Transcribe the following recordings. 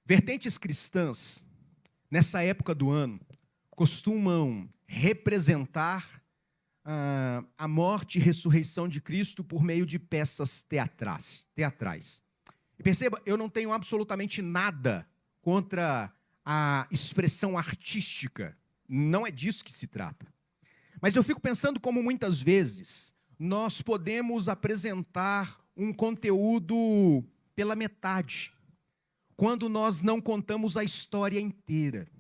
Vertentes cristãs, nessa época do ano, costumam representar a morte e ressurreição de Cristo por meio de peças teatrais. E perceba, eu não tenho absolutamente nada contra a expressão artística. Não é disso que se trata. Mas eu fico pensando como muitas vezes nós podemos apresentar um conteúdo pela metade, quando nós não contamos a história inteira.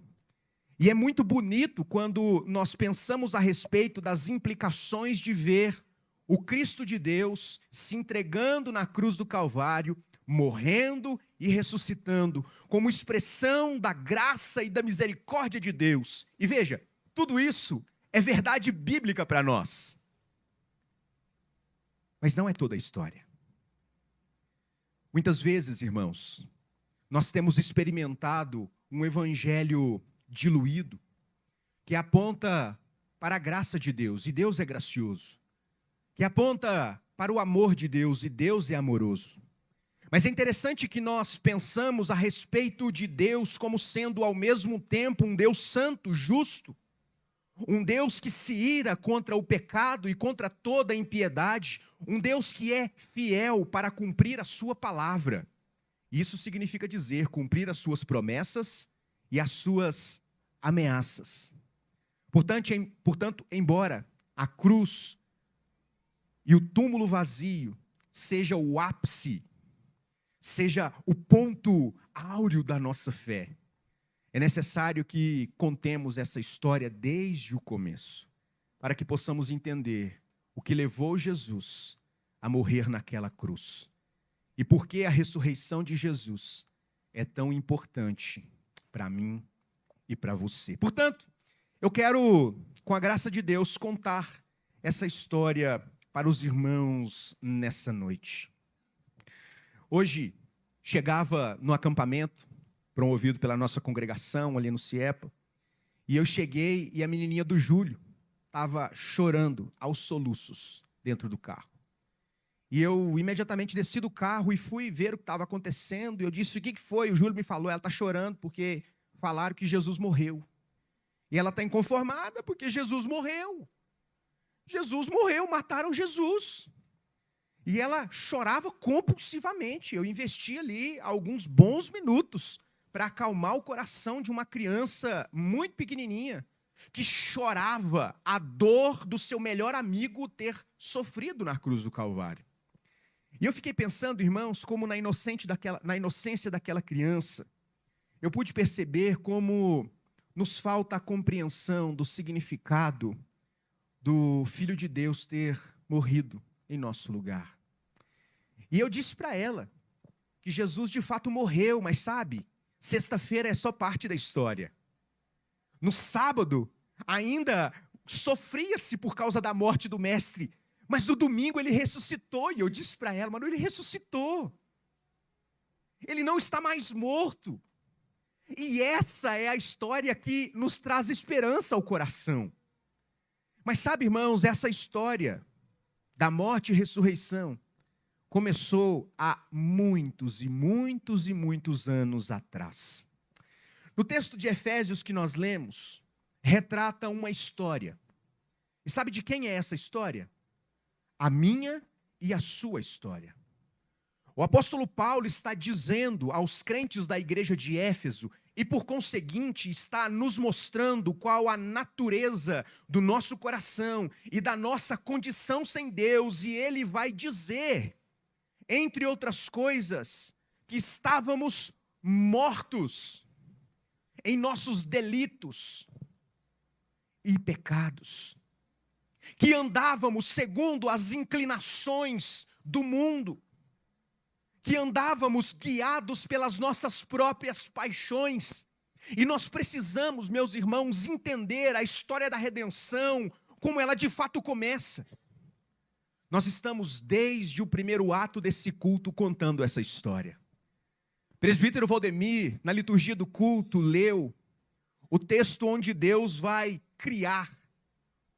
E é muito bonito quando nós pensamos a respeito das implicações de ver o Cristo de Deus se entregando na cruz do Calvário, morrendo e ressuscitando, como expressão da graça e da misericórdia de Deus. E veja, tudo isso é verdade bíblica para nós. Mas não é toda a história. Muitas vezes, irmãos, nós temos experimentado um evangelho diluído, que aponta para a graça de Deus, e Deus é gracioso, que aponta para o amor de Deus, e Deus é amoroso. Mas é interessante que nós pensamos a respeito de Deus como sendo ao mesmo tempo um Deus santo, justo, um Deus que se ira contra o pecado e contra toda a impiedade, um Deus que é fiel para cumprir a sua palavra. Isso significa dizer cumprir as suas promessas e as suas ameaças. Portanto, embora a cruz e o túmulo vazio seja o ápice, seja o ponto áureo da nossa fé, é necessário que contemos essa história desde o começo, para que possamos entender o que levou Jesus a morrer naquela cruz. E por que a ressurreição de Jesus é tão importante para mim e para você. Portanto, eu quero, com a graça de Deus, contar essa história para os irmãos nessa noite. Hoje, chegava no acampamento, promovido pela nossa congregação ali no CIEPA, e eu cheguei e a menininha do Júlio estava chorando aos soluços dentro do carro. E eu imediatamente desci do carro e fui ver o que estava acontecendo. E eu disse, o que foi? O Júlio me falou, ela está chorando porque falaram que Jesus morreu. E ela está inconformada porque Jesus morreu. Jesus morreu, mataram Jesus. E ela chorava compulsivamente. Eu investi ali alguns bons minutos para acalmar o coração de uma criança muito pequenininha, que chorava a dor do seu melhor amigo ter sofrido na cruz do Calvário. E eu fiquei pensando, irmãos, como na inocência daquela criança, eu pude perceber como nos falta a compreensão do significado do Filho de Deus ter morrido em nosso lugar. E eu disse para ela que Jesus de fato morreu, mas sabe, sexta-feira é só parte da história. No sábado, ainda sofria-se por causa da morte do mestre, mas no domingo ele ressuscitou. E eu disse para ela, mano, ele ressuscitou. Ele não está mais morto. E essa é a história que nos traz esperança ao coração. Mas sabe, irmãos, essa história da morte e ressurreição começou há muitos e muitos e muitos anos atrás. No texto de Efésios que nós lemos, retrata uma história. E sabe de quem é essa história? A minha e a sua história. O apóstolo Paulo está dizendo aos crentes da igreja de Éfeso, e por conseguinte está nos mostrando qual a natureza do nosso coração e da nossa condição sem Deus, e ele vai dizer, entre outras coisas, que estávamos mortos em nossos delitos e pecados, que andávamos segundo as inclinações do mundo, que andávamos guiados pelas nossas próprias paixões. E nós precisamos, meus irmãos, entender a história da redenção, como ela de fato começa. Nós estamos desde o primeiro ato desse culto contando essa história. Presbítero Valdemir, na liturgia do culto, leu o texto onde Deus vai criar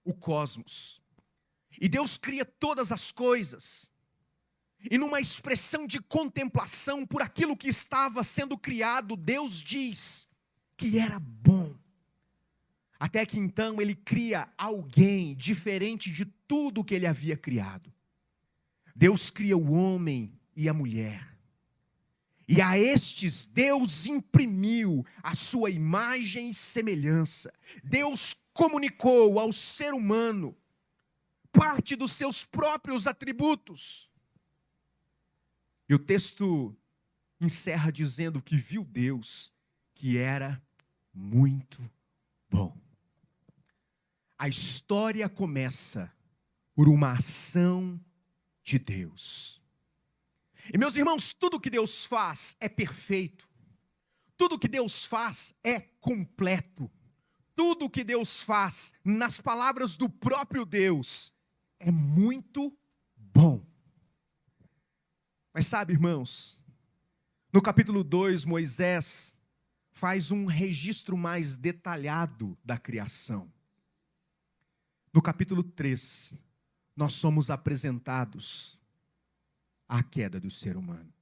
o cosmos. E Deus cria todas as coisas. E numa expressão de contemplação por aquilo que estava sendo criado, Deus diz que era bom. Até que então ele cria alguém diferente de tudo que ele havia criado. Deus cria o homem e a mulher. E a estes Deus imprimiu a sua imagem e semelhança. Deus comunicou ao ser humano parte dos seus próprios atributos. E o texto encerra dizendo que viu Deus que era muito bom. A história começa por uma ação de Deus. E meus irmãos, tudo que Deus faz é perfeito. Tudo que Deus faz é completo. Tudo que Deus faz, nas palavras do próprio Deus, é muito bom. Mas sabe, irmãos, no capítulo 2, Moisés faz um registro mais detalhado da criação. No capítulo 3, nós somos apresentados à queda do ser humano.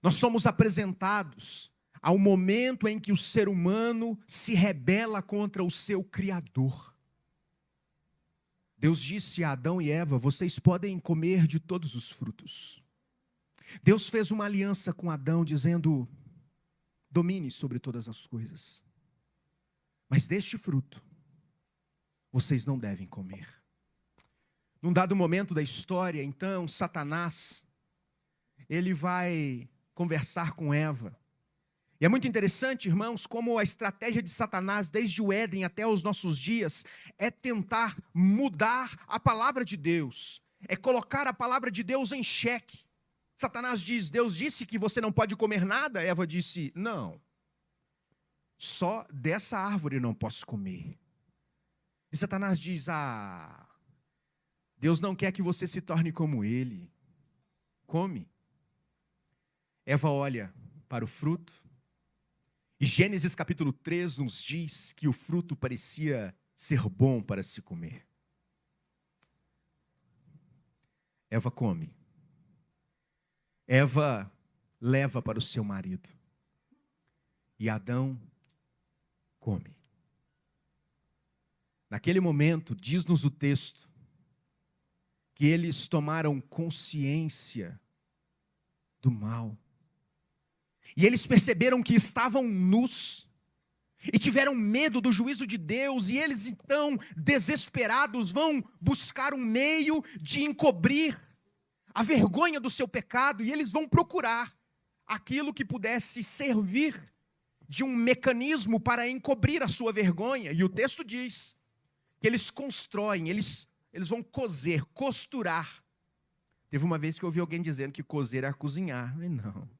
Nós somos apresentados ao momento em que o ser humano se rebela contra o seu Criador. Deus disse a Adão e Eva: vocês podem comer de todos os frutos. Deus fez uma aliança com Adão dizendo: domine sobre todas as coisas. Mas deste fruto, vocês não devem comer. Num dado momento da história, então, Satanás, ele vai conversar com Eva. E é muito interessante, irmãos, como a estratégia de Satanás, desde o Éden até os nossos dias, é tentar mudar a palavra de Deus, é colocar a palavra de Deus em xeque. Satanás diz: Deus disse que você não pode comer nada. Eva disse: não, só dessa árvore não posso comer. E Satanás diz: Deus não quer que você se torne como ele. Come. Eva olha para o fruto. E Gênesis capítulo 3 nos diz que o fruto parecia ser bom para se comer. Eva come. Eva leva para o seu marido. E Adão come. Naquele momento, diz-nos o texto, que eles tomaram consciência do mal. E eles perceberam que estavam nus. E tiveram medo do juízo de Deus. E eles então, desesperados, vão buscar um meio de encobrir a vergonha do seu pecado. E eles vão procurar aquilo que pudesse servir de um mecanismo para encobrir a sua vergonha. E o texto diz que eles constroem, eles vão coser, costurar. Teve uma vez que eu ouvi alguém dizendo que coser era cozinhar. Mas não.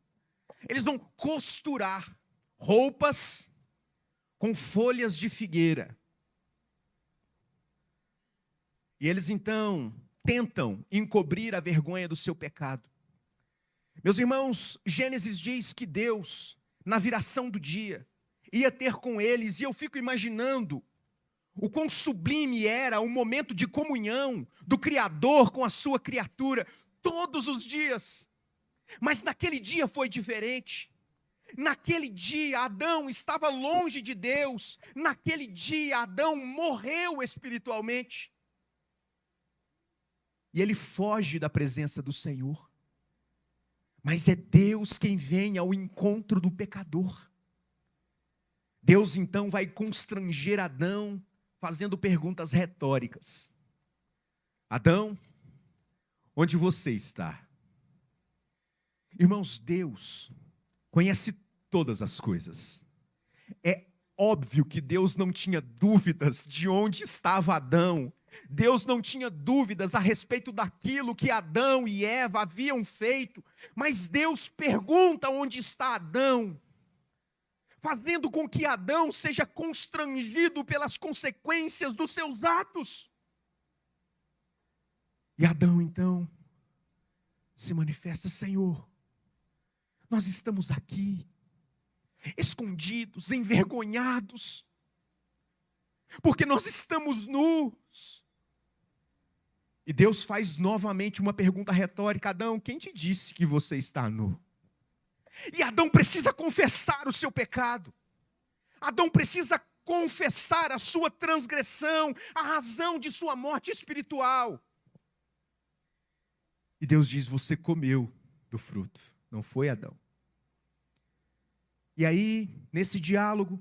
Eles vão costurar roupas com folhas de figueira. E eles então tentam encobrir a vergonha do seu pecado. Meus irmãos, Gênesis diz que Deus, na viração do dia, ia ter com eles, e eu fico imaginando o quão sublime era o momento de comunhão do Criador com a sua criatura, todos os dias. Mas naquele dia foi diferente. Naquele dia Adão estava longe de Deus. Naquele dia Adão morreu espiritualmente. E ele foge da presença do Senhor. Mas é Deus quem vem ao encontro do pecador. Deus então vai constranger Adão, fazendo perguntas retóricas. Adão, onde você está? Irmãos, Deus conhece todas as coisas. É óbvio que Deus não tinha dúvidas de onde estava Adão. Deus não tinha dúvidas a respeito daquilo que Adão e Eva haviam feito. Mas Deus pergunta onde está Adão, fazendo com que Adão seja constrangido pelas consequências dos seus atos. E Adão então se manifesta: Senhor, nós estamos aqui, escondidos, envergonhados, porque nós estamos nus. E Deus faz novamente uma pergunta retórica: Adão, quem te disse que você está nu? E Adão precisa confessar o seu pecado. Adão precisa confessar a sua transgressão, a razão de sua morte espiritual. E Deus diz: você comeu do fruto, não foi, Adão? E aí, nesse diálogo,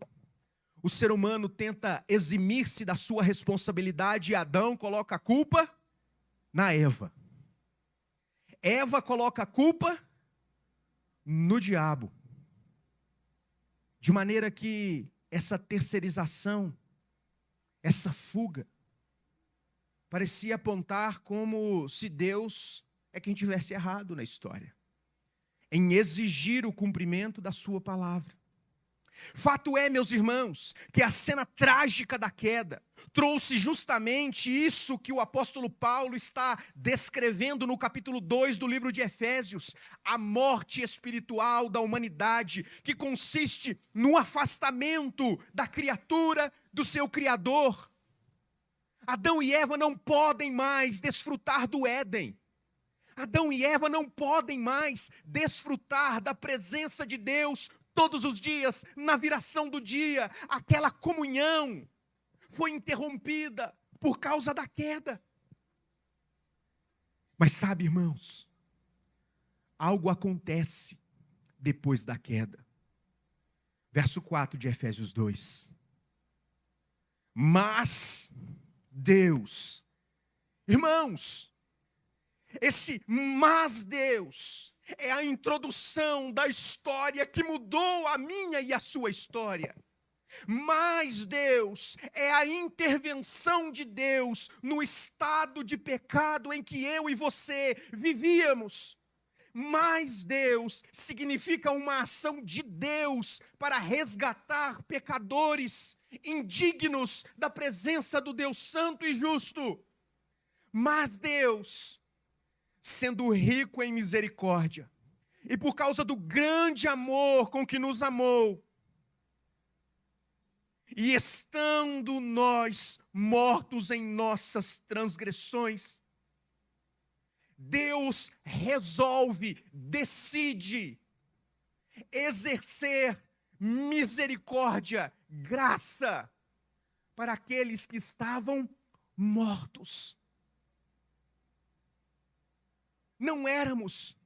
o ser humano tenta eximir-se da sua responsabilidade e Adão coloca a culpa na Eva. Eva coloca a culpa no diabo. De maneira que essa terceirização, essa fuga, parecia apontar como se Deus é quem tivesse errado na história, em exigir o cumprimento da sua palavra. Fato é, meus irmãos, que a cena trágica da queda trouxe justamente isso que o apóstolo Paulo está descrevendo no capítulo 2 do livro de Efésios, a morte espiritual da humanidade, que consiste no afastamento da criatura do seu Criador. Adão e Eva não podem mais desfrutar do Éden. Adão e Eva não podem mais desfrutar da presença de Deus todos os dias, na viração do dia. Aquela comunhão foi interrompida por causa da queda. Mas sabe, irmãos, algo acontece depois da queda. Verso 4 de Efésios 2. Mas Deus, irmãos, esse mas Deus é a introdução da história que mudou a minha e a sua história. Mas Deus é a intervenção de Deus no estado de pecado em que eu e você vivíamos. Mas Deus significa uma ação de Deus para resgatar pecadores indignos da presença do Deus Santo e Justo. Mas Deus, sendo rico em misericórdia, e por causa do grande amor com que nos amou, e estando nós mortos em nossas transgressões, Deus resolve, decide exercer misericórdia, graça para aqueles que estavam mortos. Não éramos,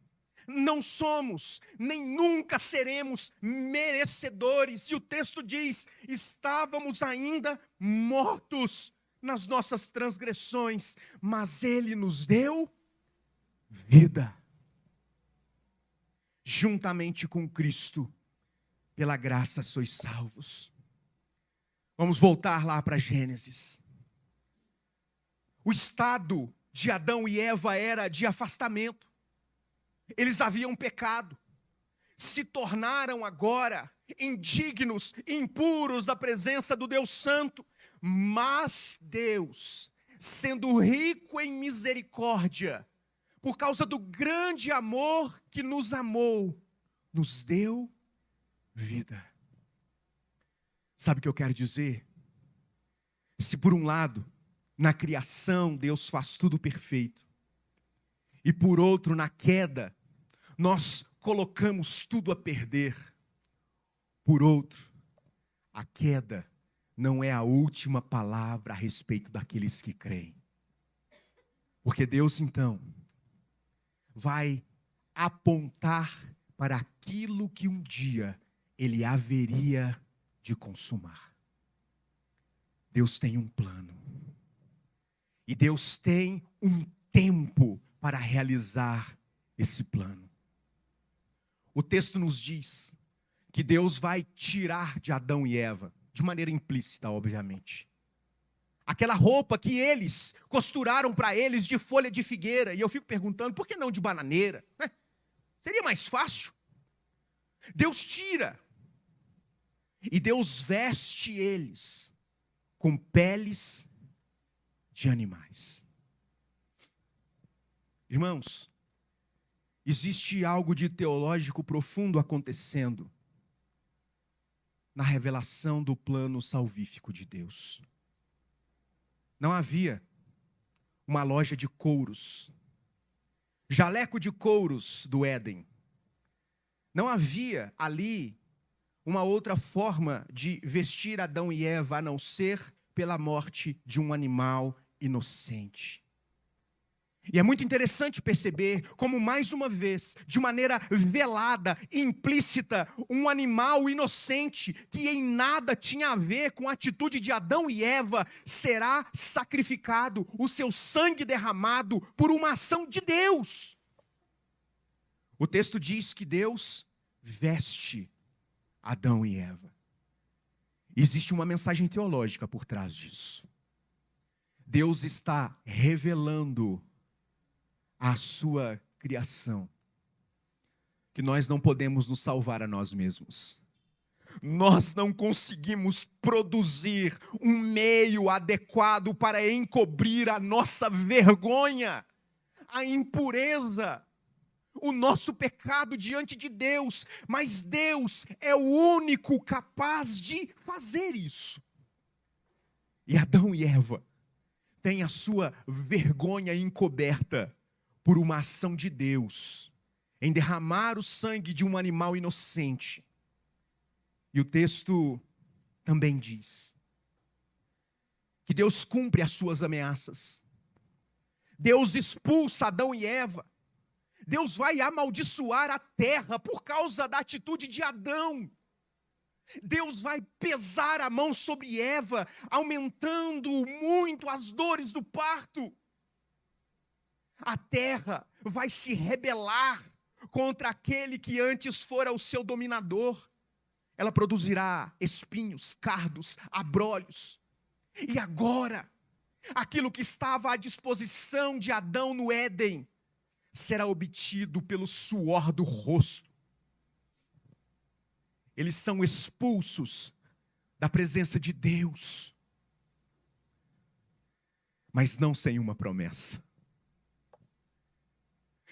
não somos, nem nunca seremos merecedores. E o texto diz: estávamos ainda mortos nas nossas transgressões, mas Ele nos deu vida. Juntamente com Cristo, pela graça sois salvos. Vamos voltar lá para Gênesis. O estado de Adão e Eva era de afastamento. Eles haviam pecado, se tornaram agora indignos, impuros da presença do Deus Santo. Mas Deus, sendo rico em misericórdia, por causa do grande amor que nos amou, nos deu vida. Sabe o que eu quero dizer? Se por um lado, na criação, Deus faz tudo perfeito, e por outro, na queda, nós colocamos tudo a perder. Por outro, a queda não é a última palavra a respeito daqueles que creem. Porque Deus, então, vai apontar para aquilo que um dia Ele haveria de consumar. Deus tem um plano. E Deus tem um tempo para realizar esse plano. O texto nos diz que Deus vai tirar de Adão e Eva, de maneira implícita, obviamente, aquela roupa que eles costuraram para eles de folha de figueira. E eu fico perguntando, por que não de bananeira? Seria mais fácil. Deus tira. E Deus veste eles com peles de animais. Irmãos, existe algo de teológico profundo acontecendo na revelação do plano salvífico de Deus. Não havia uma loja de couros, jaleco de couros do Éden. Não havia ali uma outra forma de vestir Adão e Eva a não ser pela morte de um animal inocente. E é muito interessante perceber como, mais uma vez, de maneira velada, implícita, um animal inocente, que em nada tinha a ver com a atitude de Adão e Eva, será sacrificado, o seu sangue derramado por uma ação de Deus. O texto diz que Deus veste Adão e Eva. Existe uma mensagem teológica por trás disso. Deus está revelando a sua criação, que nós não podemos nos salvar a nós mesmos. Nós não conseguimos produzir um meio adequado para encobrir a nossa vergonha, a impureza, o nosso pecado diante de Deus, mas Deus é o único capaz de fazer isso. E Adão e Eva têm a sua vergonha encoberta por uma ação de Deus, em derramar o sangue de um animal inocente. E o texto também diz que Deus cumpre as suas ameaças. Deus expulsa Adão e Eva. Deus vai amaldiçoar a terra por causa da atitude de Adão. Deus vai pesar a mão sobre Eva, aumentando muito as dores do parto. A terra vai se rebelar contra aquele que antes fora o seu dominador. Ela produzirá espinhos, cardos, abrolhos. E agora, aquilo que estava à disposição de Adão no Éden, será obtido pelo suor do rosto. Eles são expulsos da presença de Deus, mas não sem uma promessa.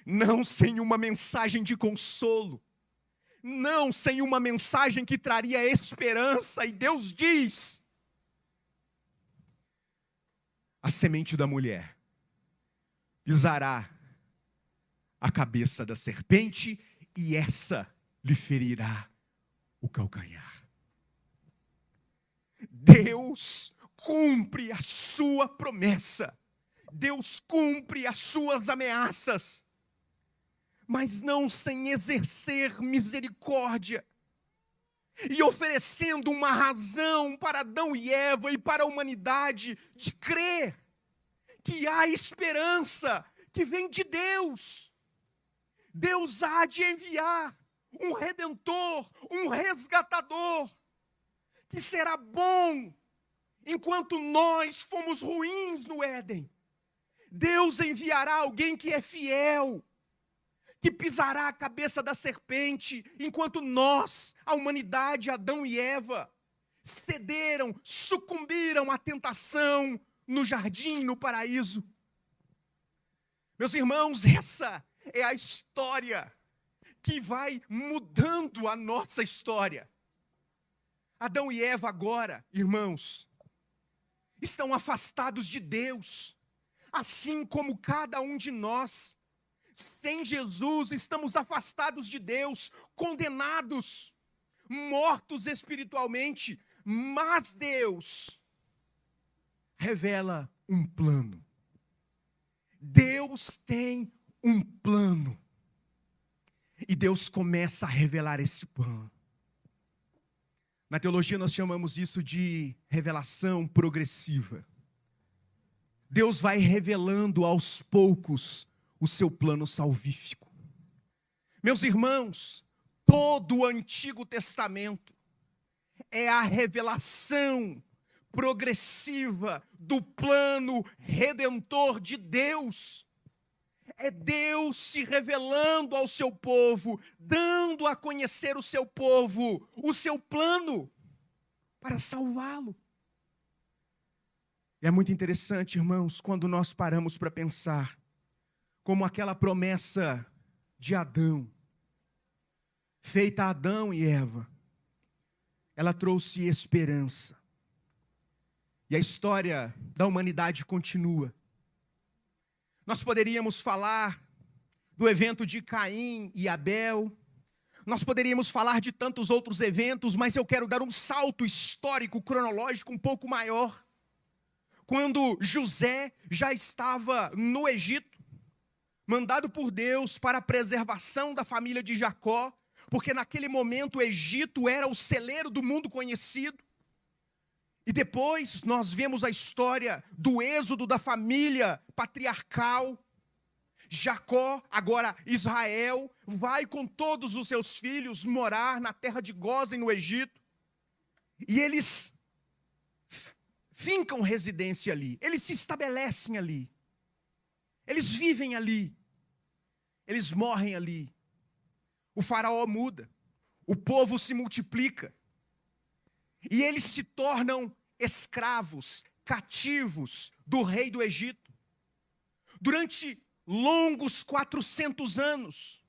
Não sem uma mensagem de consolo, não sem uma mensagem que traria esperança. E Deus diz: a semente da mulher pisará a cabeça da serpente, e essa lhe ferirá o calcanhar. Deus cumpre a sua promessa, Deus cumpre as suas ameaças, mas não sem exercer misericórdia, e oferecendo uma razão para Adão e Eva e para a humanidade de crer que há esperança que vem de Deus. Deus há de enviar um redentor, um resgatador, que será bom enquanto nós fomos ruins no Éden. Deus enviará alguém que é fiel, que pisará a cabeça da serpente, enquanto nós, a humanidade, Adão e Eva, cederam, sucumbiram à tentação no jardim, no paraíso. Meus irmãos, essa é a história que vai mudando a nossa história. Adão e Eva agora, irmãos, estão afastados de Deus, assim como cada um de nós. Sem Jesus, estamos afastados de Deus, condenados, mortos espiritualmente, mas Deus revela um plano. Deus tem um plano. E Deus começa a revelar esse plano. Na teologia nós chamamos isso de revelação progressiva. Deus vai revelando aos poucos o seu plano salvífico. Meus irmãos, todo o Antigo Testamento é a revelação progressiva do plano redentor de Deus. É Deus se revelando ao seu povo, dando a conhecer o seu povo, o seu plano para salvá-lo. E é muito interessante, irmãos, quando nós paramos para pensar como aquela promessa de Adão, feita a Adão e Eva, ela trouxe esperança. E a história da humanidade continua. Nós poderíamos falar do evento de Caim e Abel. Nós poderíamos falar de tantos outros eventos, mas eu quero dar um salto histórico, cronológico um pouco maior. Quando José já estava no Egito, mandado por Deus para a preservação da família de Jacó, porque naquele momento o Egito era o celeiro do mundo conhecido. E depois nós vemos a história do êxodo da família patriarcal. Jacó, agora Israel, vai com todos os seus filhos morar na terra de Gósen, no Egito. E eles fincam residência ali, eles se estabelecem ali. Eles vivem ali, eles morrem ali. O faraó muda, o povo se multiplica. E eles se tornam escravos, cativos do rei do Egito. Durante longos 400 anos,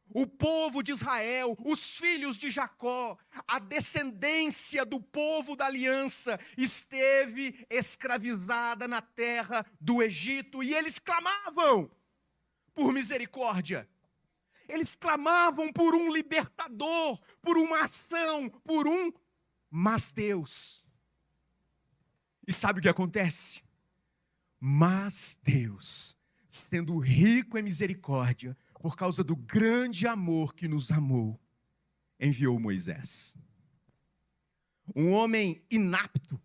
o povo de Israel, os filhos de Jacó, a descendência do povo da aliança, esteve escravizada na terra do Egito. E eles clamavam por misericórdia. Eles clamavam por um libertador, por uma ação, por um mas Deus. E sabe o que acontece? Mas Deus, sendo rico em misericórdia, por causa do grande amor que nos amou, enviou Moisés. Um homem inapto,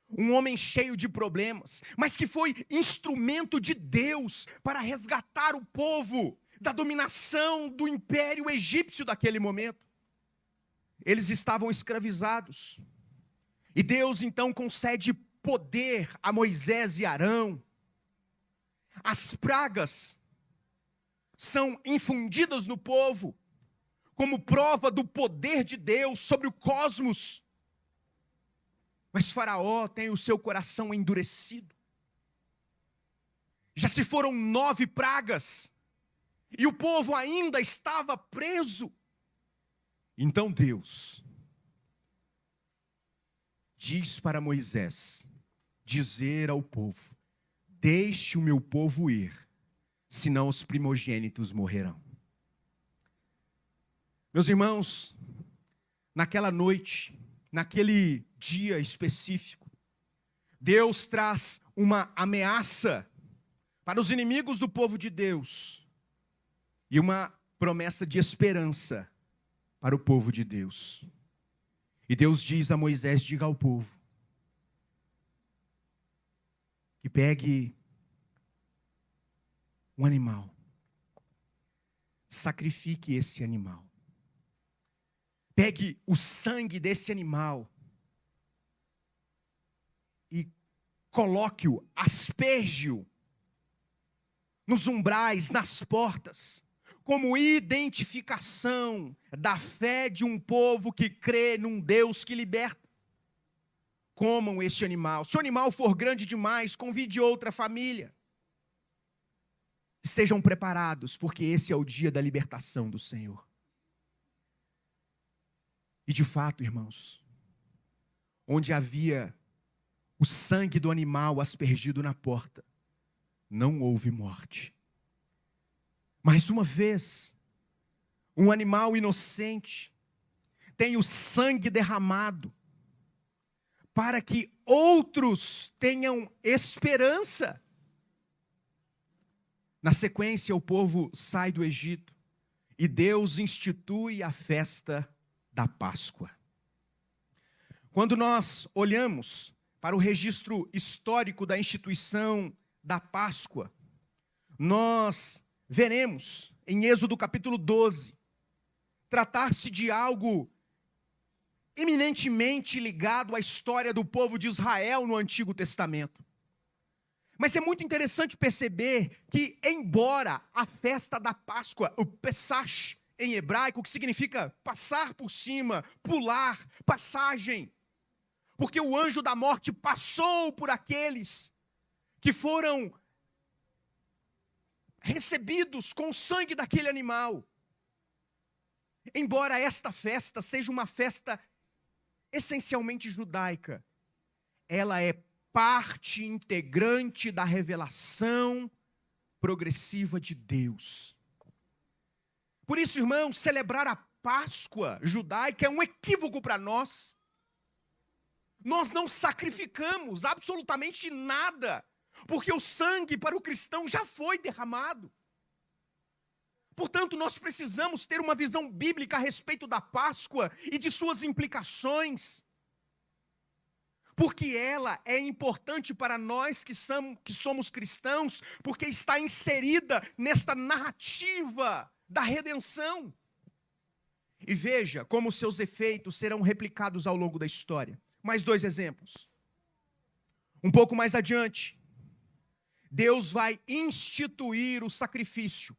um homem cheio de problemas, mas que foi instrumento de Deus para resgatar o povo da dominação do império egípcio daquele momento. Eles estavam escravizados. E Deus então concede poder a Moisés e Arão. As pragas são infundidas no povo como prova do poder de Deus sobre o cosmos. Mas Faraó tem o seu coração endurecido. Já se foram 9 pragas e o povo ainda estava preso. Então Deus diz para Moisés dizer ao povo: deixe o meu povo ir, senão os primogênitos morrerão. Meus irmãos, naquela noite, naquele dia específico, Deus traz uma ameaça para os inimigos do povo de Deus e uma promessa de esperança para o povo de Deus. E Deus diz a Moisés: diga ao povo que pegue um animal, sacrifique esse animal, pegue o sangue desse animal e coloque-o, asperge-o nos umbrais, nas portas, como identificação da fé de um povo que crê num Deus que liberta. Comam este animal. Se o animal for grande demais, convide outra família. Estejam preparados, porque esse é o dia da libertação do Senhor. E de fato, irmãos, onde havia o sangue do animal aspergido na porta, não houve morte. Mais uma vez, um animal inocente tem o sangue derramado para que outros tenham esperança. Na sequência, o povo sai do Egito e Deus institui a festa da Páscoa. Quando nós olhamos para o registro histórico da instituição da Páscoa, nós veremos em Êxodo capítulo 12, tratar-se de algo eminentemente ligado à história do povo de Israel no Antigo Testamento. Mas é muito interessante perceber que, embora a festa da Páscoa, o Pesach em hebraico, que significa passar por cima, pular, passagem, porque o anjo da morte passou por aqueles que foram recebidos com o sangue daquele animal. Embora esta festa seja uma festa essencialmente judaica, ela é parte integrante da revelação progressiva de Deus. Por isso, irmãos, celebrar a Páscoa judaica é um equívoco para nós. Nós não sacrificamos absolutamente nada, porque o sangue para o cristão já foi derramado. Portanto, nós precisamos ter uma visão bíblica a respeito da Páscoa e de suas implicações, porque ela é importante para nós que somos cristãos, porque está inserida nesta narrativa da redenção. E veja como seus efeitos serão replicados ao longo da história. Mais 2 exemplos. Um pouco mais adiante, Deus vai instituir o sacrifício.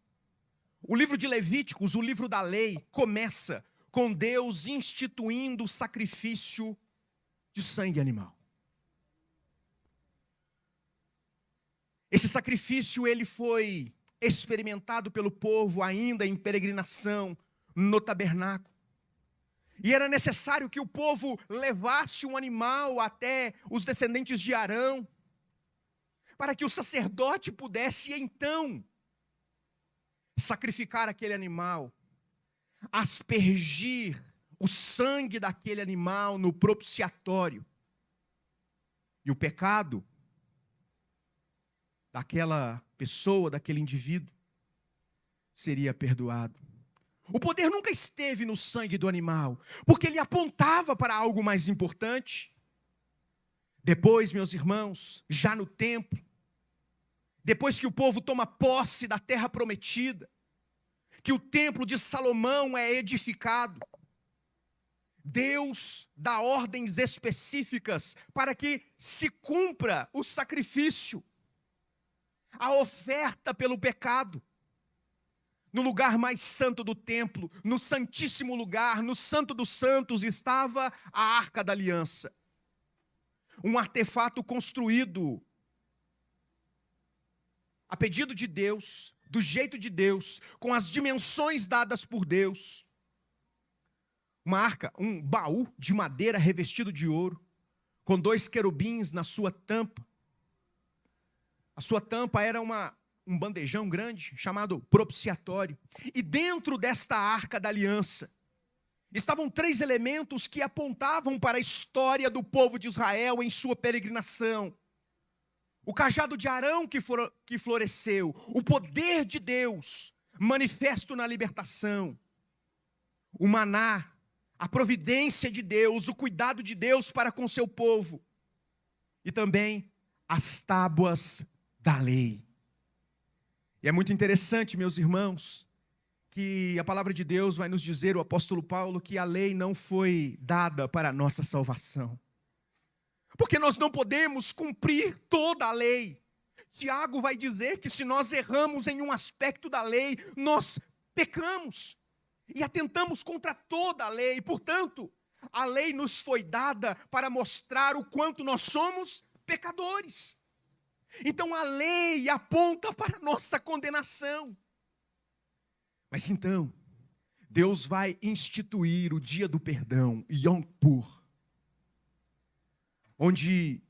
O livro de Levíticos, o livro da lei, começa com Deus instituindo o sacrifício de sangue animal. Esse sacrifício ele foi experimentado pelo povo ainda em peregrinação no tabernáculo. E era necessário que o povo levasse um animal até os descendentes de Arão, para que o sacerdote pudesse então sacrificar aquele animal, aspergir o sangue daquele animal no propiciatório. E o pecado daquela pessoa, daquele indivíduo, seria perdoado. O poder nunca esteve no sangue do animal, porque ele apontava para algo mais importante. Depois, meus irmãos, já no templo, depois que o povo toma posse da terra prometida, que o templo de Salomão é edificado, Deus dá ordens específicas para que se cumpra o sacrifício, a oferta pelo pecado. No lugar mais santo do templo, no santíssimo lugar, no santo dos santos, estava a Arca da Aliança. Um artefato construído a pedido de Deus, do jeito de Deus, com as dimensões dadas por Deus. Uma arca, um baú de madeira revestido de ouro, com 2 querubins na sua tampa. A sua tampa era um bandejão grande, chamado propiciatório. E dentro desta Arca da Aliança, estavam 3 elementos que apontavam para a história do povo de Israel em sua peregrinação. O cajado de Arão que floresceu, o poder de Deus manifesto na libertação, o maná, a providência de Deus, o cuidado de Deus para com seu povo, e também as tábuas da lei. E é muito interessante, meus irmãos, que a palavra de Deus vai nos dizer, o apóstolo Paulo, que a lei não foi dada para a nossa salvação. Porque nós não podemos cumprir toda a lei. Tiago vai dizer que se nós erramos em um aspecto da lei, nós pecamos e atentamos contra toda a lei. Portanto, a lei nos foi dada para mostrar o quanto nós somos pecadores. Então a lei aponta para a nossa condenação. Mas então, Deus vai instituir o dia do perdão, Yom Kippur, onde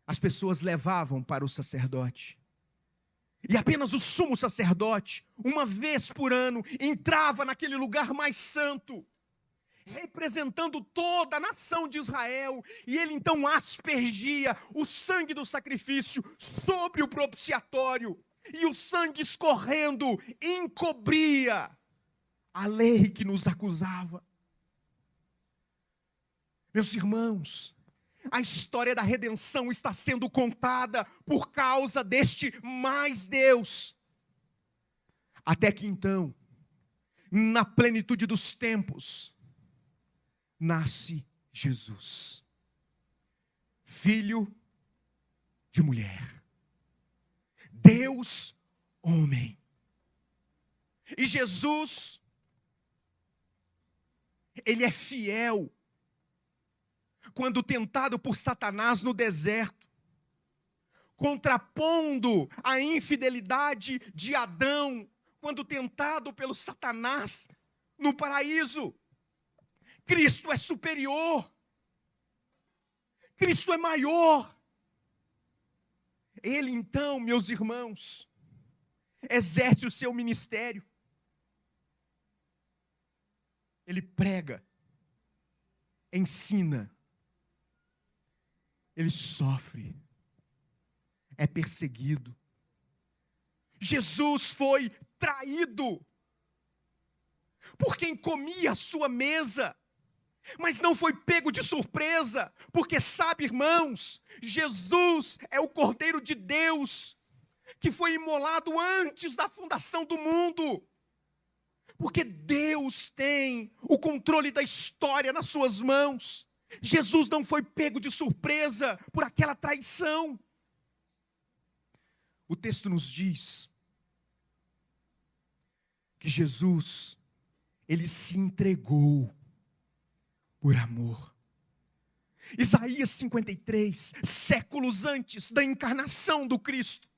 as pessoas levavam para o sacerdote. E apenas o sumo sacerdote, uma vez por ano, entrava naquele lugar mais santo, representando toda a nação de Israel, e ele então aspergia o sangue do sacrifício sobre o propiciatório, e o sangue escorrendo encobria a lei que nos acusava. Meus irmãos, a história da redenção está sendo contada por causa deste mais Deus. Até que então, na plenitude dos tempos, nasce Jesus, filho de mulher, Deus homem. E Jesus, ele é fiel quando tentado por Satanás no deserto, contrapondo a infidelidade de Adão, quando tentado pelo Satanás no paraíso. Cristo é superior, Cristo é maior. Ele então, meus irmãos, exerce o seu ministério. Ele prega, ensina, ele sofre, é perseguido. Jesus foi traído por quem comia a sua mesa, mas não foi pego de surpresa, porque sabe, irmãos, Jesus é o Cordeiro de Deus, que foi imolado antes da fundação do mundo, porque Deus tem o controle da história nas suas mãos. Jesus não foi pego de surpresa por aquela traição. O texto nos diz que Jesus, ele se entregou por amor. Isaías 53, séculos antes da encarnação do Cristo,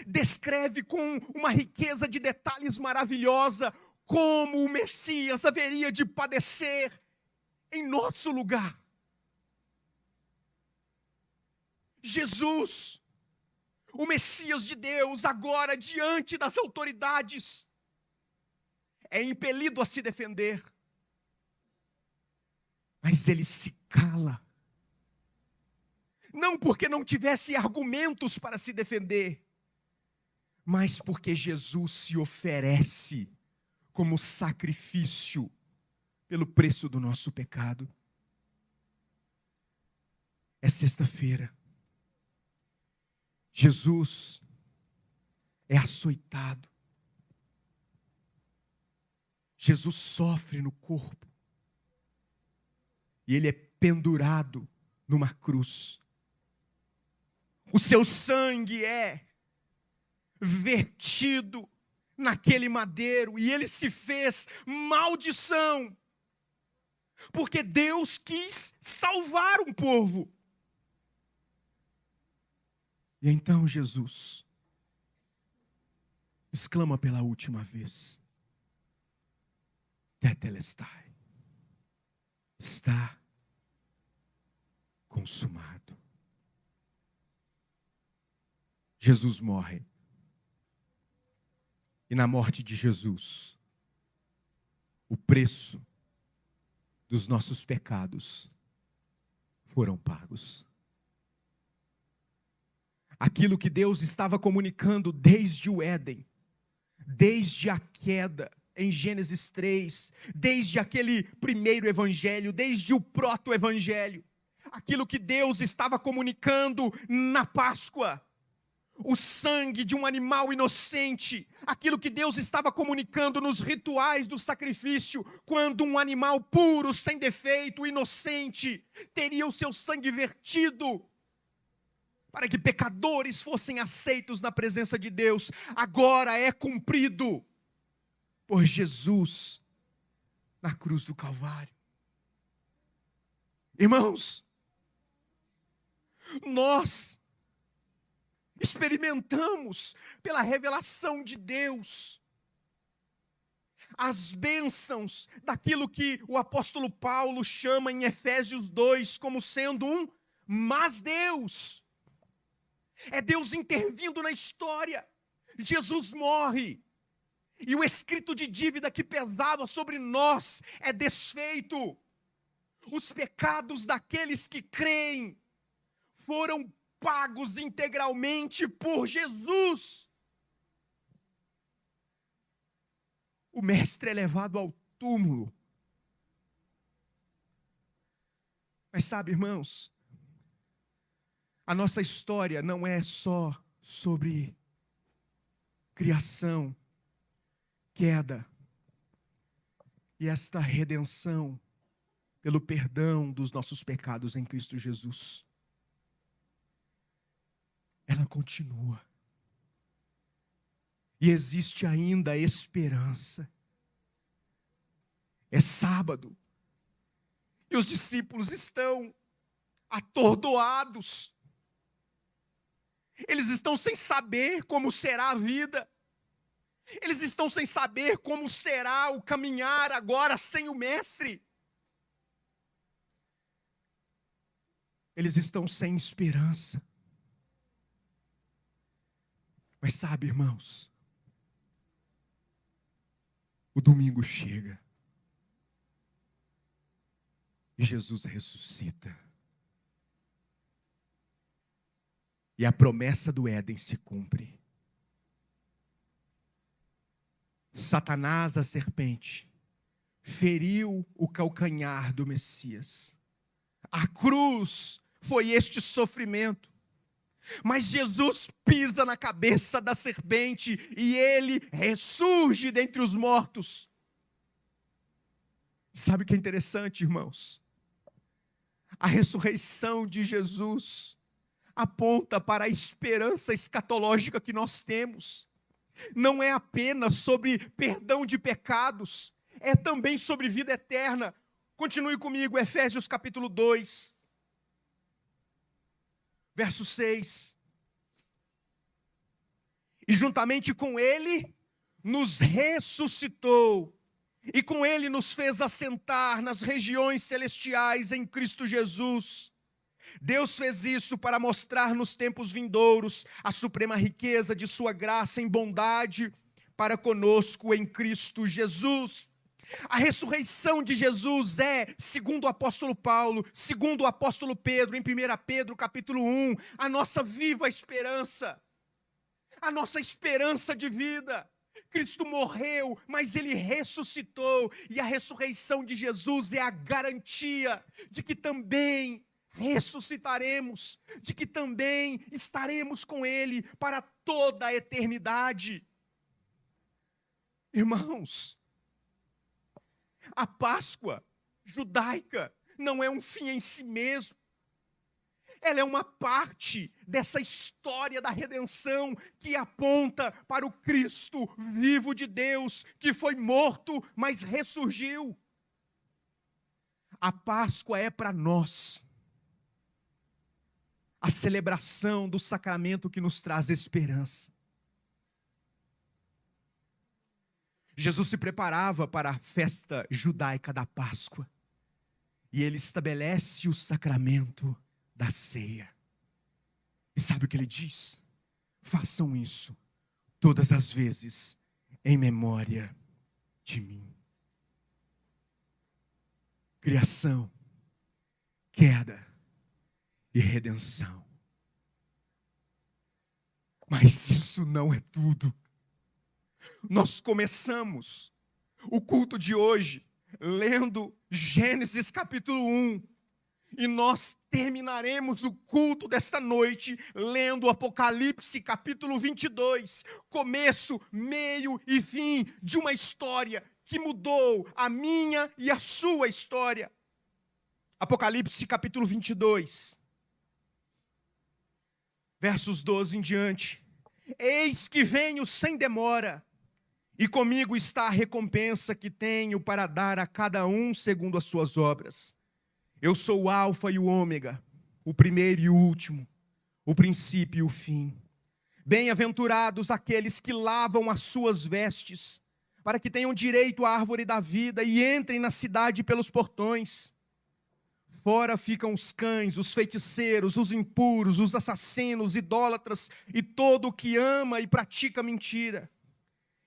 descreve com uma riqueza de detalhes maravilhosa como o Messias haveria de padecer em nosso lugar. Jesus, o Messias de Deus, agora diante das autoridades, é impelido a se defender, mas ele se cala, não porque não tivesse argumentos para se defender, mas porque Jesus se oferece como sacrifício pelo preço do nosso pecado. É sexta-feira. Jesus é açoitado. Jesus sofre no corpo. E ele é pendurado numa cruz. O seu sangue é vertido naquele madeiro, e ele se fez maldição, porque Deus quis salvar um povo. E então Jesus exclama pela última vez: Tetelestai, está consumado. Jesus morre. E na morte de Jesus, o preço dos nossos pecados foram pagos. Aquilo que Deus estava comunicando desde o Éden, desde a queda em Gênesis 3, desde aquele primeiro evangelho, desde o proto-evangelho, aquilo que Deus estava comunicando na Páscoa, o sangue de um animal inocente, aquilo que Deus estava comunicando nos rituais do sacrifício, quando um animal puro, sem defeito, inocente, teria o seu sangue vertido, para que pecadores fossem aceitos na presença de Deus, agora é cumprido por Jesus na cruz do Calvário. Irmãos, nós experimentamos pela revelação de Deus as bênçãos daquilo que o apóstolo Paulo chama em Efésios 2 como sendo um mas Deus. É Deus intervindo na história. Jesus morre e o escrito de dívida que pesava sobre nós é desfeito. Os pecados daqueles que creem foram pagos integralmente por Jesus. O mestre é levado ao túmulo. Mas sabe, irmãos, a nossa história não é só sobre criação, queda e esta redenção pelo perdão dos nossos pecados em Cristo Jesus. Ela continua. E existe ainda esperança. É sábado. E os discípulos estão atordoados. Eles estão sem saber como será a vida. Eles estão sem saber como será o caminhar agora sem o mestre. Eles estão sem esperança. Mas sabe, irmãos, o domingo chega e Jesus ressuscita. E a promessa do Éden se cumpre. Satanás, a serpente, feriu o calcanhar do Messias. A cruz foi este sofrimento. Mas Jesus pisa na cabeça da serpente e ele ressurge dentre os mortos. Sabe o que é interessante, irmãos? A ressurreição de Jesus aponta para a esperança escatológica que nós temos. Não é apenas sobre perdão de pecados, é também sobre vida eterna. Continue comigo, Efésios capítulo 2, verso 6. E juntamente com ele, nos ressuscitou, e com ele nos fez assentar nas regiões celestiais em Cristo Jesus. Deus fez isso para mostrar nos tempos vindouros a suprema riqueza de sua graça em bondade para conosco em Cristo Jesus. A ressurreição de Jesus é, segundo o apóstolo Paulo, segundo o apóstolo Pedro, em 1 Pedro capítulo 1, a nossa viva esperança, a nossa esperança de vida. Cristo morreu, mas Ele ressuscitou, e a ressurreição de Jesus é a garantia de que também ressuscitaremos, de que também estaremos com Ele para toda a eternidade. Irmãos, a Páscoa judaica não é um fim em si mesmo. Ela é uma parte dessa história da redenção que aponta para o Cristo vivo de Deus, que foi morto, mas ressurgiu. A Páscoa é para nós a celebração do sacramento que nos traz esperança. Jesus se preparava para a festa judaica da Páscoa, e ele estabelece o sacramento da ceia. E sabe o que ele diz? Façam isso todas as vezes em memória de mim. Criação, queda e redenção. Mas isso não é tudo. Nós começamos o culto de hoje lendo Gênesis capítulo 1. E nós terminaremos o culto desta noite lendo Apocalipse capítulo 22. Começo, meio e fim de uma história que mudou a minha e a sua história. Apocalipse capítulo 22. Versos 12 em diante. Eis que venho sem demora, e comigo está a recompensa que tenho para dar a cada um segundo as suas obras. Eu sou o Alfa e o Ômega, o primeiro e o último, o princípio e o fim. Bem-aventurados aqueles que lavam as suas vestes, para que tenham direito à árvore da vida e entrem na cidade pelos portões. Fora ficam os cães, os feiticeiros, os impuros, os assassinos, idólatras e todo o que ama e pratica mentira.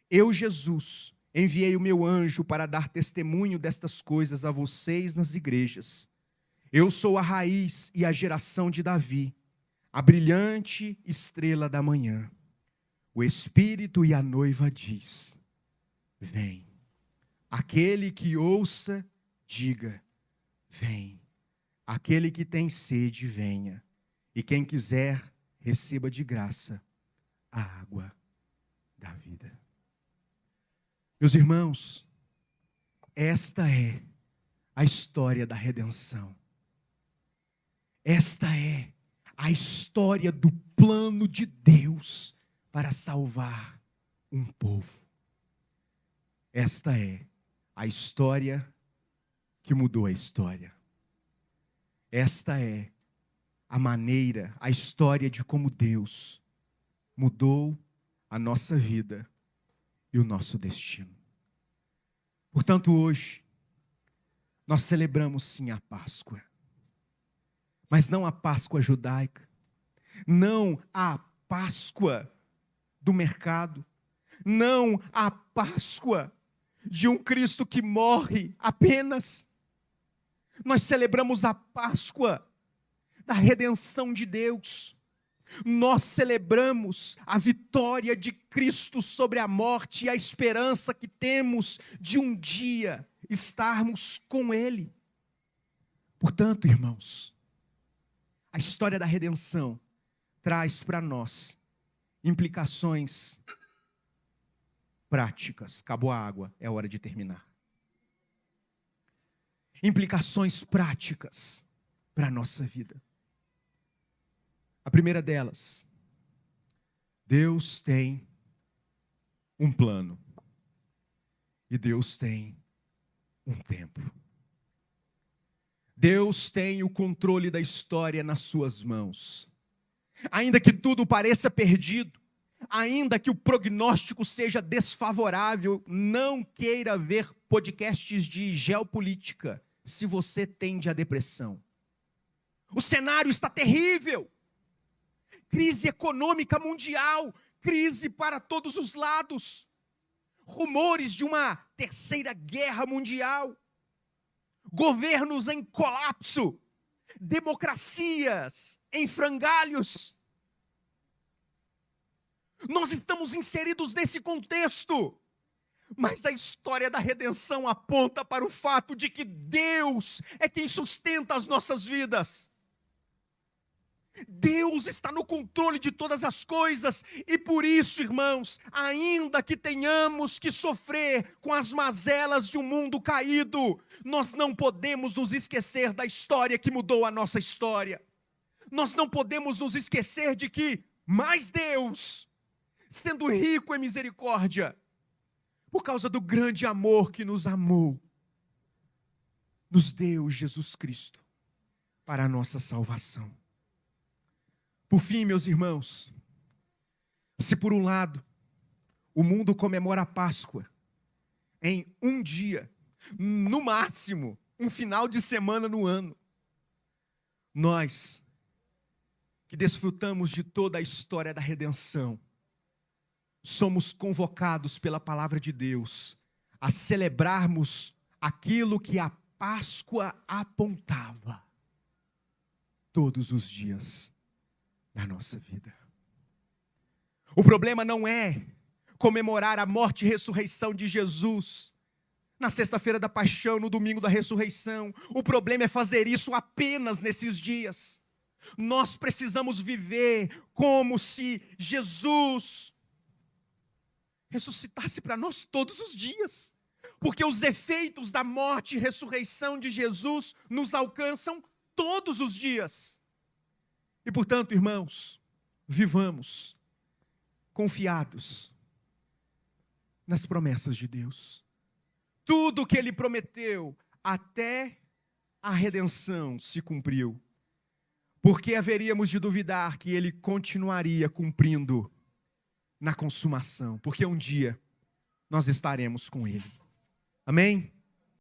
Eu, Jesus, enviei o meu anjo para dar testemunho destas coisas a vocês nas igrejas. Eu sou a raiz e a geração de Davi, a brilhante estrela da manhã. O Espírito e a noiva diz: vem. Aquele que ouça, diga: vem. Aquele que tem sede, venha. E quem quiser, receba de graça a água da vida. Meus irmãos, esta é a história da redenção. Esta é a história do plano de Deus para salvar um povo. Esta é a história que mudou a história. Esta é a maneira, a história de como Deus mudou a nossa vida e o nosso destino. Portanto, hoje, nós celebramos sim a Páscoa. Mas não a Páscoa judaica, não a Páscoa do mercado, não a Páscoa de um Cristo que morre apenas. Nós celebramos a Páscoa da redenção de Deus. Nós celebramos a vitória de Cristo sobre a morte e a esperança que temos de um dia estarmos com Ele. Portanto, irmãos, a história da redenção traz para nós implicações práticas. Acabou a água, é hora de terminar. Implicações práticas para a nossa vida. A primeira delas, Deus tem um plano e Deus tem um tempo. Deus tem o controle da história nas suas mãos. Ainda que tudo pareça perdido, ainda que o prognóstico seja desfavorável, não queira ver podcasts de geopolítica se você tende à depressão. O cenário está terrível. Crise econômica mundial, crise para todos os lados. Rumores de uma terceira guerra mundial. Governos em colapso. Democracias em frangalhos. Nós estamos inseridos nesse contexto. Mas a história da redenção aponta para o fato de que Deus é quem sustenta as nossas vidas. Deus está no controle de todas as coisas, e por isso, irmãos, ainda que tenhamos que sofrer com as mazelas de um mundo caído, nós não podemos nos esquecer da história que mudou a nossa história. Nós não podemos nos esquecer de que, mais Deus, sendo rico em misericórdia, por causa do grande amor que nos amou, nos deu Jesus Cristo para a nossa salvação. Por fim, meus irmãos, se por um lado o mundo comemora a Páscoa em um dia, no máximo, um final de semana no ano, nós, que desfrutamos de toda a história da redenção, somos convocados pela palavra de Deus a celebrarmos aquilo que a Páscoa apontava todos os dias da nossa vida. O problema não é comemorar a morte e ressurreição de Jesus na sexta-feira da paixão, no domingo da ressurreição. O problema é fazer isso apenas nesses dias. Nós precisamos viver como se Jesus ressuscitasse para nós todos os dias, porque os efeitos da morte e ressurreição de Jesus nos alcançam todos os dias. E portanto, irmãos, vivamos confiados nas promessas de Deus. Tudo o que Ele prometeu até a redenção se cumpriu. Porque haveríamos de duvidar que Ele continuaria cumprindo na consumação, porque um dia nós estaremos com Ele. Amém?